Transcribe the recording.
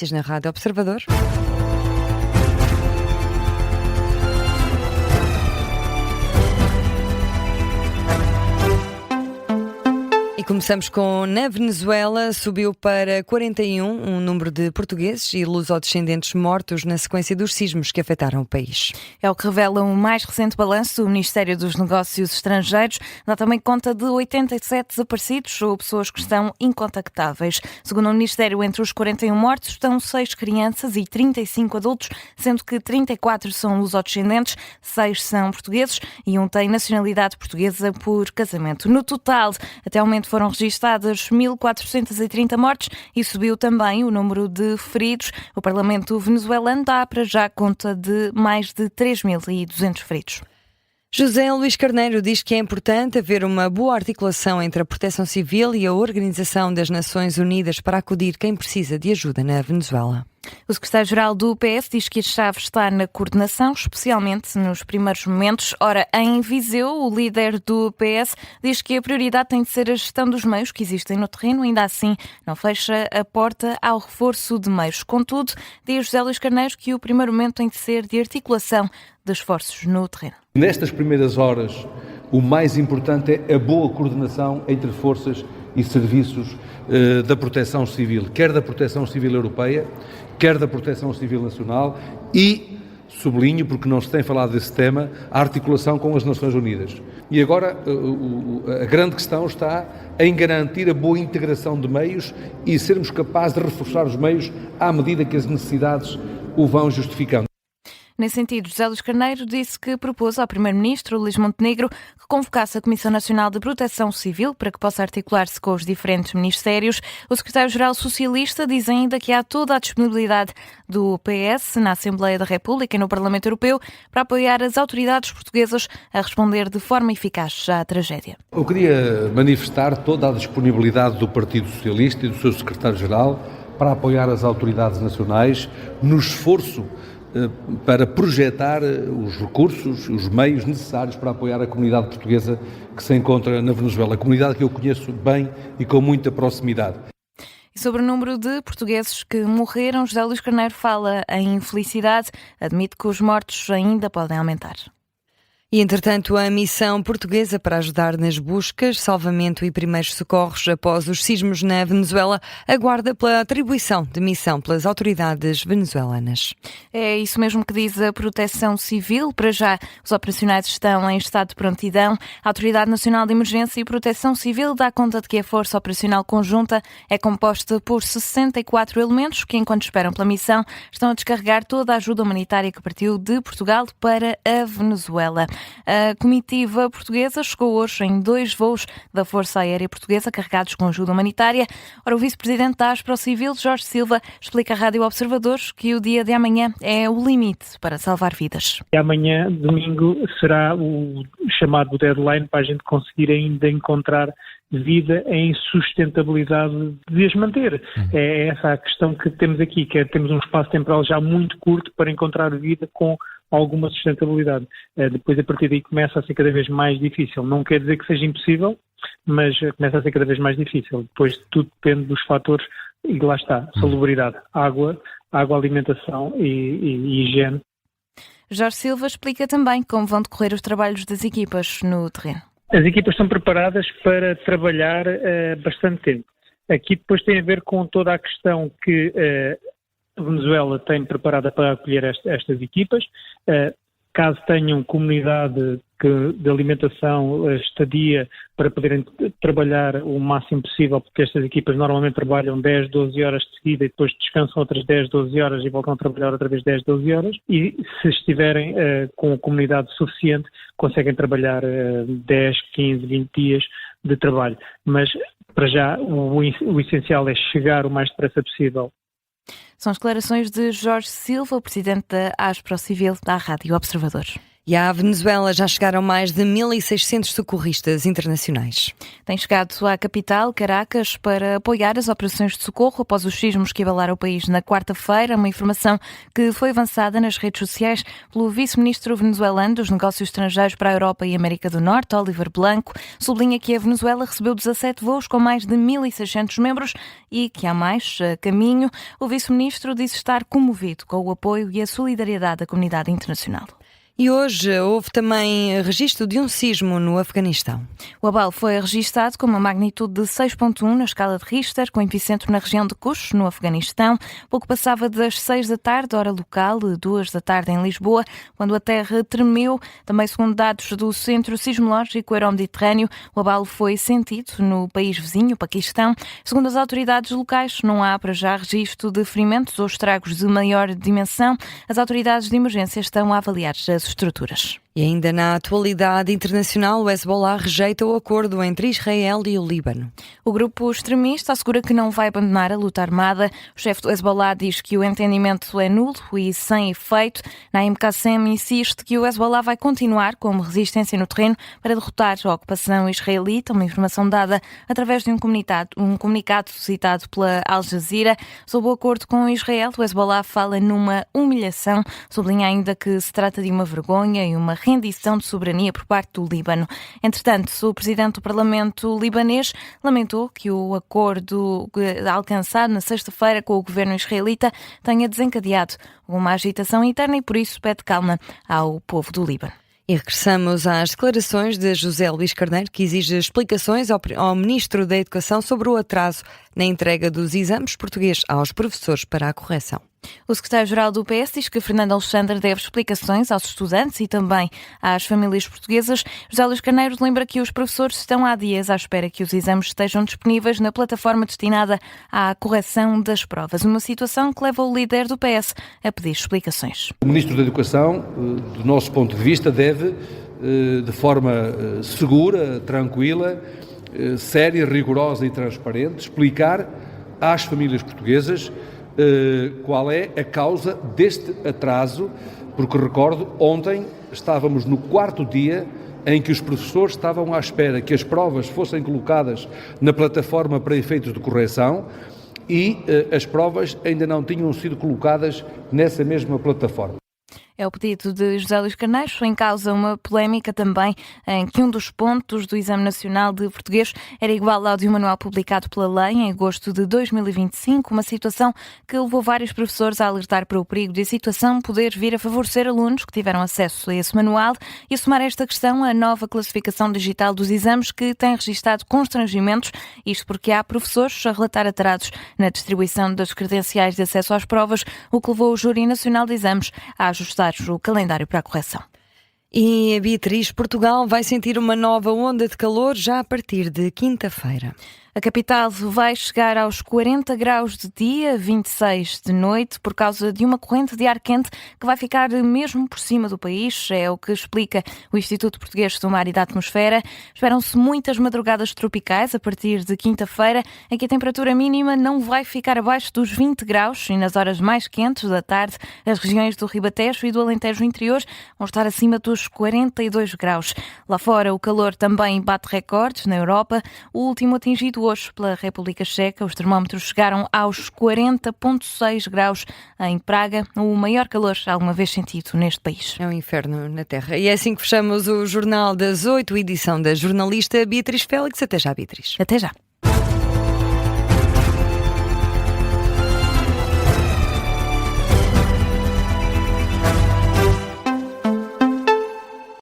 notícias na Rádio Observador. E começamos com, na Venezuela, subiu para 41 o número de portugueses e lusodescendentes mortos na sequência dos sismos que afetaram o país. É o que revela o mais recente balanço do Ministério dos Negócios Estrangeiros. Dá também conta de 87 desaparecidos ou pessoas que estão incontactáveis. Segundo o Ministério, entre os 41 mortos estão 6 crianças e 35 adultos, sendo que 34 são lusodescendentes, 6 são portugueses e um tem nacionalidade portuguesa por casamento. No total, até ao momento foram registadas 1.430 mortes e subiu também o número de feridos. O Parlamento venezuelano dá para já conta de mais de 3.200 feridos. José Luís Carneiro diz que é importante haver uma boa articulação entre a Proteção Civil e a Organização das Nações Unidas para acudir quem precisa de ajuda na Venezuela. O secretário-geral do PS diz que a chave está na coordenação, especialmente nos primeiros momentos. Ora, em Viseu, o líder do PS diz que a prioridade tem de ser a gestão dos meios que existem no terreno, ainda assim não fecha a porta ao reforço de meios. Contudo, diz José Luís Carneiro que o primeiro momento tem de ser de articulação de esforços no terreno. Nestas primeiras horas, o mais importante é a boa coordenação entre forças e serviços da Proteção Civil, quer da Proteção Civil Europeia, quer da Proteção Civil Nacional e, sublinho, porque não se tem falado desse tema, a articulação com as Nações Unidas. E agora a grande questão está em garantir a boa integração de meios e sermos capazes de reforçar os meios à medida que as necessidades o vão justificando. Nesse sentido, José Luís Carneiro disse que propôs ao Primeiro-Ministro, Luís Montenegro, que convocasse a Comissão Nacional de Proteção Civil para que possa articular-se com os diferentes ministérios. O secretário-geral socialista diz ainda que há toda a disponibilidade do PS na Assembleia da República e no Parlamento Europeu para apoiar as autoridades portuguesas a responder de forma eficaz à tragédia. Eu queria manifestar toda a disponibilidade do Partido Socialista e do seu secretário-geral para apoiar as autoridades nacionais no esforço para projetar os recursos, os meios necessários para apoiar a comunidade portuguesa que se encontra na Venezuela, a comunidade que eu conheço bem e com muita proximidade. E sobre o número de portugueses que morreram, José Luís Carneiro fala em infelicidade, admite que os mortos ainda podem aumentar. E, entretanto, a missão portuguesa para ajudar nas buscas, salvamento e primeiros socorros após os sismos na Venezuela aguarda pela atribuição de missão pelas autoridades venezuelanas. É isso mesmo que diz a Proteção Civil. Para já, os operacionais estão em estado de prontidão. A Autoridade Nacional de Emergência e Proteção Civil dá conta de que a Força Operacional Conjunta é composta por 64 elementos que, enquanto esperam pela missão, estão a descarregar toda a ajuda humanitária que partiu de Portugal para a Venezuela. A comitiva portuguesa chegou hoje em 2 voos da Força Aérea Portuguesa carregados com ajuda humanitária. Ora, o vice-presidente da AsproCivil, Jorge Silva, explica à Rádio Observadores que o dia de amanhã é o limite para salvar vidas. Amanhã, domingo, será o chamado deadline para a gente conseguir ainda encontrar vida em sustentabilidade de as manter. É essa a questão que temos aqui, que é temos um espaço temporal já muito curto para encontrar vida com alguma sustentabilidade. Depois, a partir daí, começa a ser cada vez mais difícil. Não quer dizer que seja impossível, mas começa a ser cada vez mais difícil. Depois, tudo depende dos fatores, e lá está, salubridade, água, alimentação e higiene. Jorge Silva explica também como vão decorrer os trabalhos das equipas no terreno. As equipas estão preparadas para trabalhar bastante tempo. Aqui depois tem a ver com toda a questão que a Venezuela tem preparada para acolher estas equipas. Caso tenham comunidade de alimentação, estadia, para poderem trabalhar o máximo possível, porque estas equipas normalmente trabalham 10, 12 horas de seguida e depois descansam outras 10, 12 horas e voltam a trabalhar outra vez 10, 12 horas. E se estiverem com a comunidade suficiente, conseguem trabalhar 10, 15, 20 dias de trabalho. Mas, para já, o essencial é chegar o mais depressa possível. São as declarações de Jorge Silva, o presidente da AsproCivil, da Rádio Observador. E à Venezuela já chegaram mais de 1.600 socorristas internacionais. Tem chegado à capital, Caracas, para apoiar as operações de socorro após os sismos que abalaram o país na quarta-feira, uma informação que foi avançada nas redes sociais pelo vice-ministro venezuelano dos Negócios Estrangeiros para a Europa e América do Norte, Oliver Blanco. Sublinha que a Venezuela recebeu 17 voos com mais de 1.600 membros e que há mais a caminho. O vice-ministro disse estar comovido com o apoio e a solidariedade da comunidade internacional. E hoje houve também registro de um sismo no Afeganistão. O abalo foi registado com uma magnitude de 6.1 na escala de Richter, com epicentro na região de Kush, no Afeganistão. Pouco passava das 6 da tarde, hora local, 2 da tarde em Lisboa, quando a terra tremeu. Também segundo dados do Centro Sismológico Euro-Mediterrâneo, o abalo foi sentido no país vizinho, o Paquistão. Segundo as autoridades locais, não há para já registro de ferimentos ou estragos de maior dimensão. As autoridades de emergência estão a avaliar as estruturas. E ainda na atualidade internacional, o Hezbollah rejeita o acordo entre Israel e o Líbano. O grupo extremista assegura que não vai abandonar a luta armada. O chefe do Hezbollah diz que o entendimento é nulo e sem efeito. Naim Qassem insiste que o Hezbollah vai continuar como resistência no terreno para derrotar a ocupação israelita, uma informação dada através de um comunicado citado pela Al Jazeera. Sob o acordo com Israel, o Hezbollah fala numa humilhação, sublinha ainda que se trata de uma vergonha e uma rendição de soberania por parte do Líbano. Entretanto, o presidente do Parlamento libanês lamentou que o acordo alcançado na sexta-feira com o governo israelita tenha desencadeado uma agitação interna e, por isso, pede calma ao povo do Líbano. E regressamos às declarações de José Luís Carneiro, que exige explicações ao Ministro da Educação sobre o atraso na entrega dos exames português aos professores para a correção. O secretário-geral do PS diz que Fernando Alexandre deve explicações aos estudantes e também às famílias portuguesas. José Luís Carneiro lembra que os professores estão há dias à espera que os exames estejam disponíveis na plataforma destinada à correção das provas. Uma situação que leva o líder do PS a pedir explicações. O Ministro da Educação, do nosso ponto de vista, deve, de forma segura, tranquila, séria, rigorosa e transparente, explicar às famílias portuguesas qual é a causa deste atraso, porque recordo, ontem estávamos no quarto dia em que os professores estavam à espera que as provas fossem colocadas na plataforma para efeitos de correção e as provas ainda não tinham sido colocadas nessa mesma plataforma. É o pedido de José Luís Carneiro, em causa uma polémica também em que um dos pontos do Exame Nacional de Português era igual ao de um manual publicado pela lei em agosto de 2025, uma situação que levou vários professores a alertar para o perigo de a situação poder vir a favorecer alunos que tiveram acesso a esse manual e a somar a esta questão a nova classificação digital dos exames que tem registado constrangimentos, isto porque há professores a relatar atrasos na distribuição das credenciais de acesso às provas, o que levou o Júri Nacional de Exames a ajustar o calendário para a correção. E a Beatriz, Portugal vai sentir uma nova onda de calor já a partir de quinta-feira. A capital vai chegar aos 40 graus de dia, 26 de noite, por causa de uma corrente de ar quente que vai ficar mesmo por cima do país. É o que explica o Instituto Português do Mar e da Atmosfera. Esperam-se muitas madrugadas tropicais a partir de quinta-feira, em que a temperatura mínima não vai ficar abaixo dos 20 graus e nas horas mais quentes da tarde, as regiões do Ribatejo e do Alentejo Interior vão estar acima dos 42 graus. Lá fora, o calor também bate recordes na Europa. O último atingido hoje pela República Checa, os termómetros chegaram aos 40,6 graus em Praga, o maior calor alguma vez sentido neste país. É um inferno na Terra. E é assim que fechamos o Jornal das 8, edição da jornalista Beatriz Félix. Até já, Beatriz. Até já.